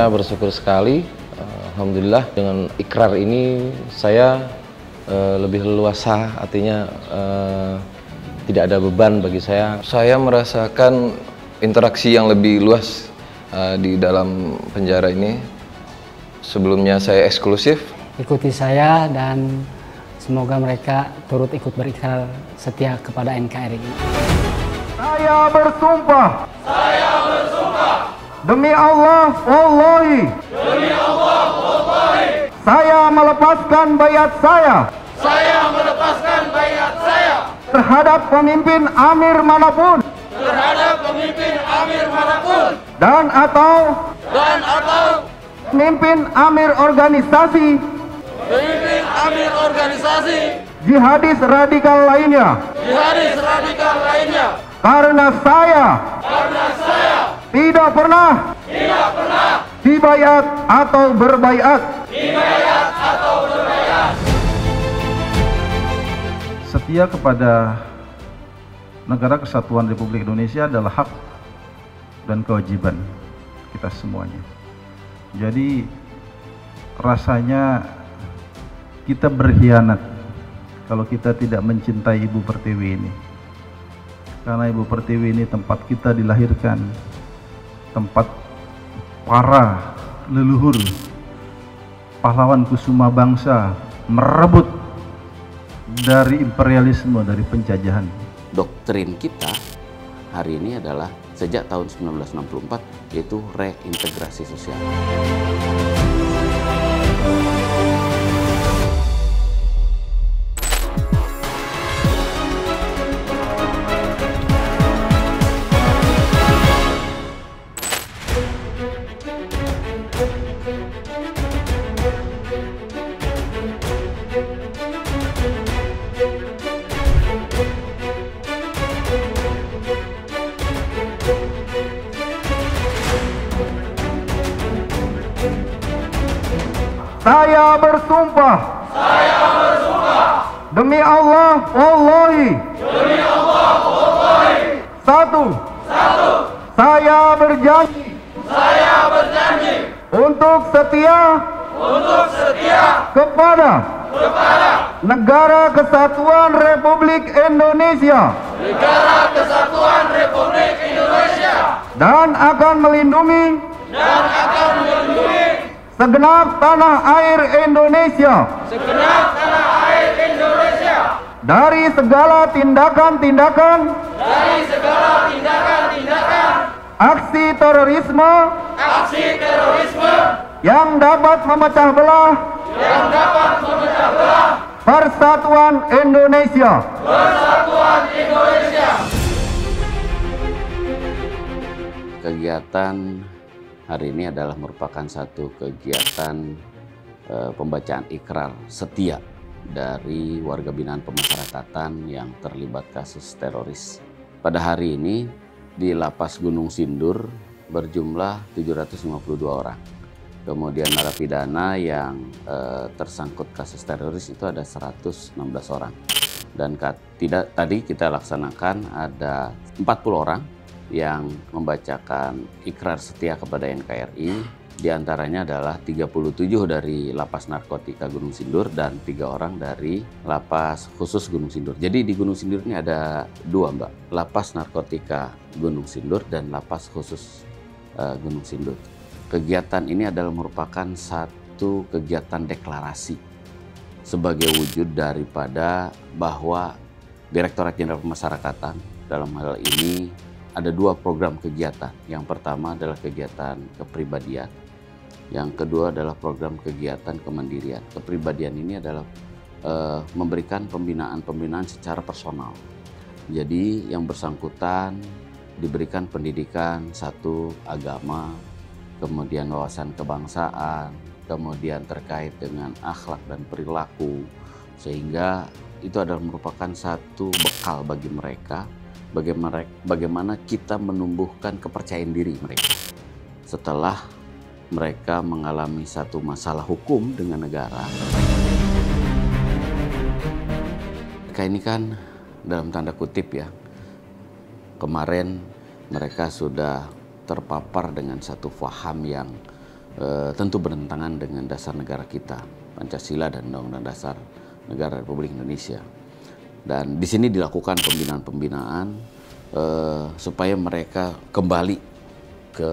Saya bersyukur sekali, alhamdulillah dengan ikrar ini saya lebih leluasa, artinya tidak ada beban bagi saya. Saya merasakan interaksi yang lebih luas di dalam penjara ini. Sebelumnya saya eksklusif. Ikuti saya dan semoga mereka turut ikut berikrar setia kepada NKRI. Saya bersumpah. Demi Allah, wallahi. Saya melepaskan bayat saya. Terhadap pemimpin amir manapun. Dan atau pemimpin amir organisasi jihadis radikal lainnya. Karena saya tidak pernah dibayat atau berbaiat. Setia kepada Negara Kesatuan Republik Indonesia adalah hak dan kewajiban kita semuanya. Jadi rasanya kita berkhianat kalau kita tidak mencintai Ibu Pertiwi ini. Karena Ibu Pertiwi ini tempat kita dilahirkan, tempat para leluhur pahlawan kusuma bangsa merebut dari imperialisme, dari penjajahan. Doktrin kita hari ini adalah sejak tahun 1964 yaitu reintegrasi sosial. Saya bersumpah. Demi Allah, wallahi. Satu. Saya berjanji. Untuk setia. Kepada. Negara Kesatuan Republik Indonesia. Dan akan melindungi. Segenap tanah air Indonesia. Dari segala tindakan-tindakan. Aksi terorisme. Yang dapat memecah belah. Persatuan Indonesia. Kegiatan hari ini adalah merupakan satu kegiatan pembacaan ikrar setia dari warga binaan pemasyarakatan yang terlibat kasus teroris. Pada hari ini di Lapas Gunung Sindur berjumlah 752 orang. Kemudian narapidana yang tersangkut kasus teroris itu ada 116 orang. Dan tadi kita laksanakan ada 40 orang yang membacakan ikrar setia kepada NKRI. Di antaranya adalah 37 dari Lapas Narkotika Gunung Sindur dan 3 orang dari Lapas Khusus Gunung Sindur. Jadi di Gunung Sindur ini ada 2, Mbak. Lapas Narkotika Gunung Sindur dan Lapas Khusus Gunung Sindur. Kegiatan ini adalah merupakan satu kegiatan deklarasi sebagai wujud daripada bahwa Direktorat Jenderal Pemasyarakatan dalam hal ini ada 2 program kegiatan. Yang pertama adalah kegiatan kepribadian. Yang kedua adalah program kegiatan kemandirian. Kepribadian ini adalah memberikan pembinaan secara personal. Jadi yang bersangkutan diberikan pendidikan satu agama, kemudian wawasan kebangsaan, kemudian terkait dengan akhlak dan perilaku. Sehingga itu adalah merupakan satu bekal bagi mereka bagaimana kita menumbuhkan kepercayaan diri mereka setelah mereka mengalami satu masalah hukum dengan negara. Mereka ini kan dalam tanda kutip ya, kemarin mereka sudah terpapar dengan satu faham yang tentu bertentangan dengan dasar negara kita, Pancasila dan Undang-Undang Dasar Negara Republik Indonesia. Dan di sini dilakukan pembinaan-pembinaan supaya mereka kembali ke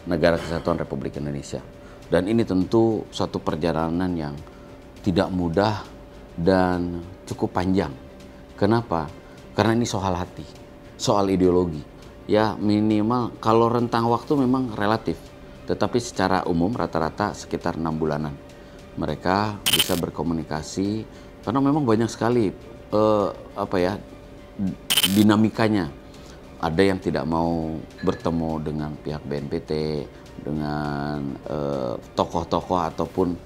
negara kesatuan Republik Indonesia. Dan ini tentu suatu perjalanan yang tidak mudah dan cukup panjang. Kenapa? Karena ini soal hati, soal ideologi. Ya minimal kalau rentang waktu memang relatif, tetapi secara umum rata-rata sekitar 6 bulanan. Mereka bisa berkomunikasi karena memang banyak sekali dinamikanya. Ada yang tidak mau bertemu dengan pihak BNPT, dengan tokoh-tokoh ataupun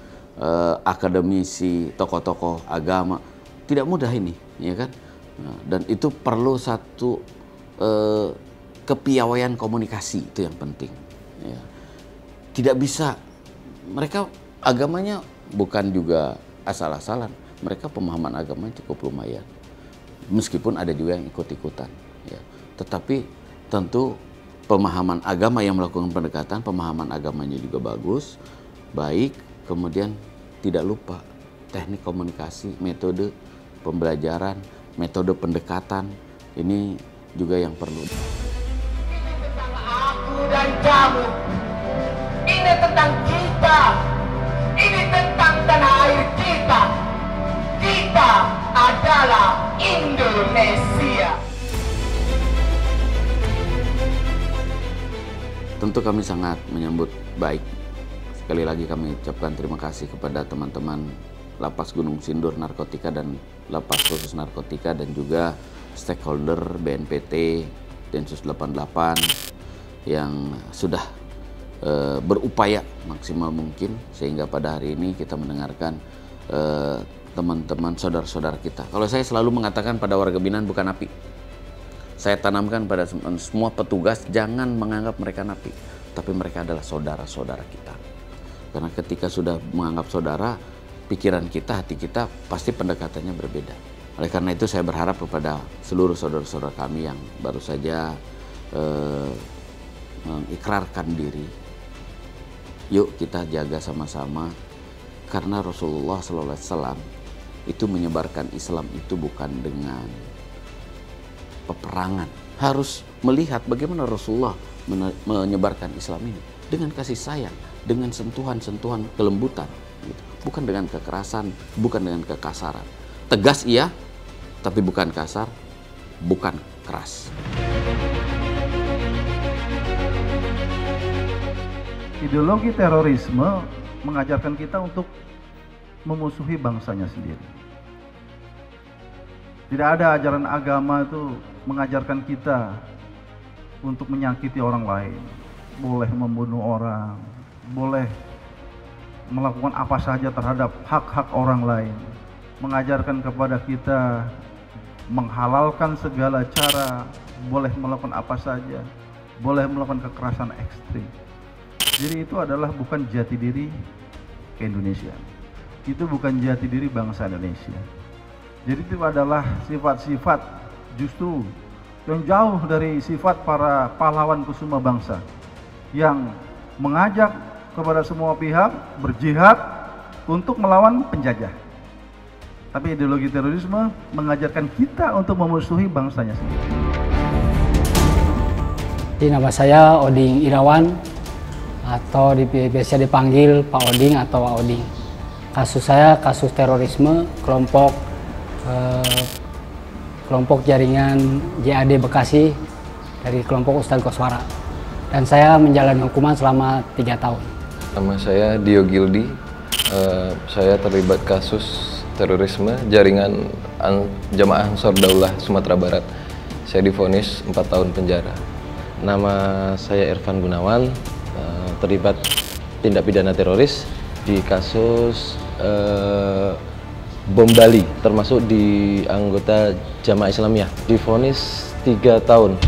akademisi, tokoh-tokoh agama. Tidak mudah ini, ya kan? Nah, dan itu perlu satu kepiawaian komunikasi, itu yang penting. Ya. Tidak bisa, mereka agamanya bukan juga asal-asalan. Mereka pemahaman agamanya cukup lumayan. Meskipun ada juga yang ikut-ikutan. Ya. Tetapi tentu pemahaman agama yang melakukan pendekatan, pemahaman agamanya juga bagus, baik, kemudian tidak lupa teknik komunikasi, metode pembelajaran, metode pendekatan, ini juga yang perlu. Ini tentang aku dan kamu, ini tentang kita, ini tentang tanah air kita. Kita adalah Indonesia. Tentu kami sangat menyambut baik. Sekali lagi kami ucapkan terima kasih kepada teman-teman Lapas Gunung Sindur Narkotika dan Lapas Khusus Narkotika dan juga stakeholder BNPT, Densus 88 yang sudah berupaya maksimal mungkin sehingga pada hari ini kita mendengarkan teman-teman saudara-saudara kita. Kalau saya selalu mengatakan pada warga binaan bukan napi. Saya tanamkan pada semua petugas jangan menganggap mereka napi, tapi mereka adalah saudara-saudara kita. Karena ketika sudah menganggap saudara, pikiran kita, hati kita pasti pendekatannya berbeda. Oleh karena itu saya berharap kepada seluruh saudara-saudara kami yang baru saja mengikrarkan diri, yuk kita jaga sama-sama, karena Rasulullah SAW itu menyebarkan Islam itu bukan dengan peperangan. Harus melihat bagaimana Rasulullah menyebarkan Islam ini dengan kasih sayang, dengan sentuhan-sentuhan kelembutan, gitu. Bukan dengan kekerasan, bukan dengan kekasaran. Tegas iya, tapi bukan kasar, bukan keras. Ideologi terorisme mengajarkan kita untuk memusuhi bangsanya sendiri. Tidak ada ajaran agama itu mengajarkan kita untuk menyakiti orang lain, boleh membunuh orang, boleh melakukan apa saja terhadap hak-hak orang lain, mengajarkan kepada kita menghalalkan segala cara, boleh melakukan apa saja, boleh melakukan kekerasan ekstrim. Jadi itu adalah bukan jati diri Indonesia, itu bukan jati diri bangsa Indonesia. Jadi itu adalah sifat-sifat justru yang jauh dari sifat para pahlawan kusuma bangsa yang mengajak kepada semua pihak berjihad untuk melawan penjajah. Tapi ideologi terorisme mengajarkan kita untuk memusuhi bangsanya sendiri. Jadi nama saya Oding Irawan atau biasa dipanggil Pak Oding atau Pak Oding. Kasus saya kasus terorisme kelompok jaringan JAD Bekasi dari kelompok Ustadz Koswara, dan saya menjalani hukuman selama 3 tahun. Nama saya Dio Gildi, saya terlibat kasus terorisme jaringan Jamaah Ansor Daulah Sumatera Barat. Saya divonis 4 tahun penjara. Nama saya Irfan Gunawan, terlibat tindak pidana teroris di kasus bom Bali, termasuk di anggota Jamaah Islamiyah, divonis 3 tahun.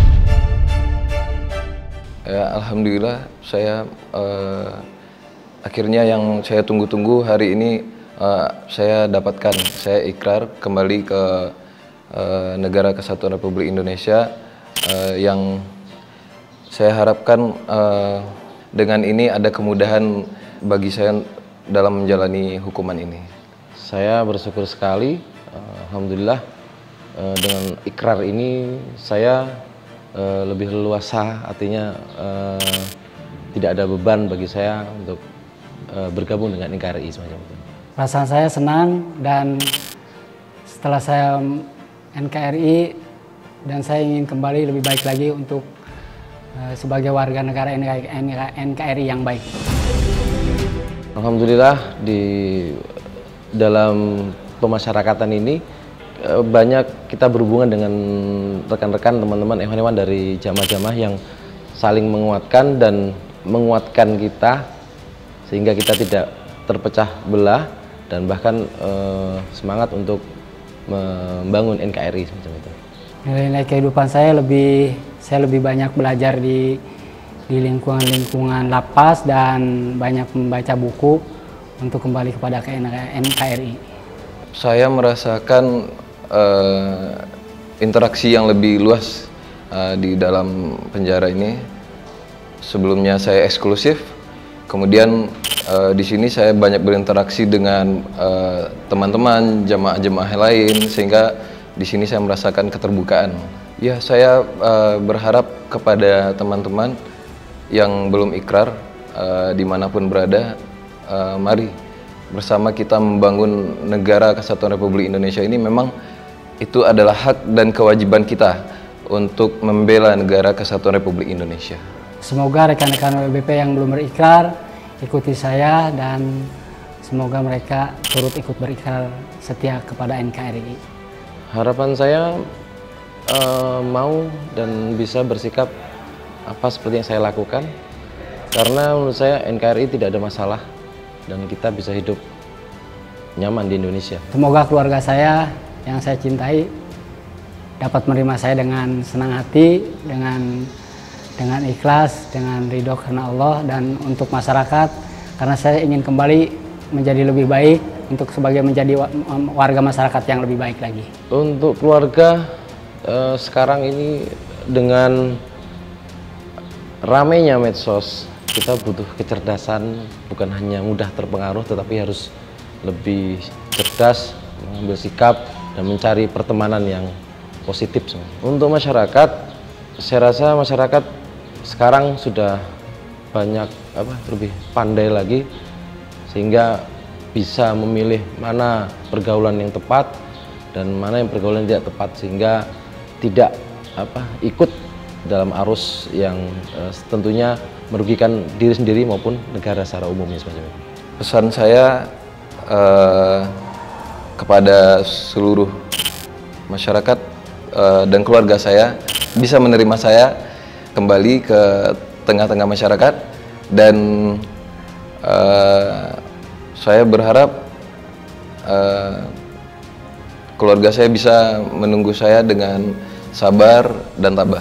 Ya, alhamdulillah saya akhirnya yang saya tunggu-tunggu hari ini saya dapatkan. Saya ikrar kembali ke Negara Kesatuan Republik Indonesia yang saya harapkan dengan ini ada kemudahan bagi saya dalam menjalani hukuman ini. Saya bersyukur sekali, alhamdulillah, dengan ikrar ini saya lebih leluasa, artinya tidak ada beban bagi saya untuk bergabung dengan NKRI semacam itu. Perasaan saya senang, dan setelah saya NKRI dan saya ingin kembali lebih baik lagi untuk sebagai warga negara NKRI yang baik. Alhamdulillah di dalam pemasyarakatan ini banyak kita berhubungan dengan rekan-rekan, teman-teman, hewan-hewan dari jamaah-jamaah yang saling menguatkan dan menguatkan kita sehingga kita tidak terpecah belah dan bahkan semangat untuk membangun NKRI semacam itu. Nilai-nilai kehidupan saya lebih banyak belajar di lingkungan lapas dan banyak membaca buku untuk kembali kepada NKRI. Saya merasakan interaksi yang lebih luas di dalam penjara ini. Sebelumnya saya eksklusif, kemudian di sini saya banyak berinteraksi dengan teman-teman, jamaah-jamaah lain, sehingga di sini saya merasakan keterbukaan. Ya, saya berharap kepada teman-teman yang belum ikrar dimanapun berada, mari bersama kita membangun negara Kesatuan Republik Indonesia ini. Memang itu adalah hak dan kewajiban kita untuk membela negara Kesatuan Republik Indonesia. Semoga rekan-rekan WBP yang belum berikrar ikuti saya, dan semoga mereka turut ikut berikrar setia kepada NKRI. Harapan saya mau dan bisa bersikap apa seperti yang saya lakukan, karena menurut saya NKRI tidak ada masalah dan kita bisa hidup nyaman di Indonesia. Semoga keluarga saya yang saya cintai dapat menerima saya dengan senang hati, dengan ikhlas, dengan ridho karena Allah, dan untuk masyarakat, karena saya ingin kembali menjadi lebih baik untuk menjadi warga masyarakat yang lebih baik lagi. Untuk keluarga sekarang ini dengan ramainya medsos, kita butuh kecerdasan, bukan hanya mudah terpengaruh tetapi harus lebih cerdas, mengambil sikap dan mencari pertemanan yang positif. Untuk masyarakat, saya rasa masyarakat sekarang sudah banyak lebih pandai lagi, sehingga bisa memilih mana pergaulan yang tepat dan mana yang pergaulan yang tidak tepat, sehingga tidak ikut dalam arus yang tentunya merugikan diri sendiri maupun negara secara umumnya semacam itu. Pesan saya kepada seluruh masyarakat dan keluarga saya bisa menerima saya kembali ke tengah-tengah masyarakat, dan saya berharap keluarga saya bisa menunggu saya dengan sabar dan tabah.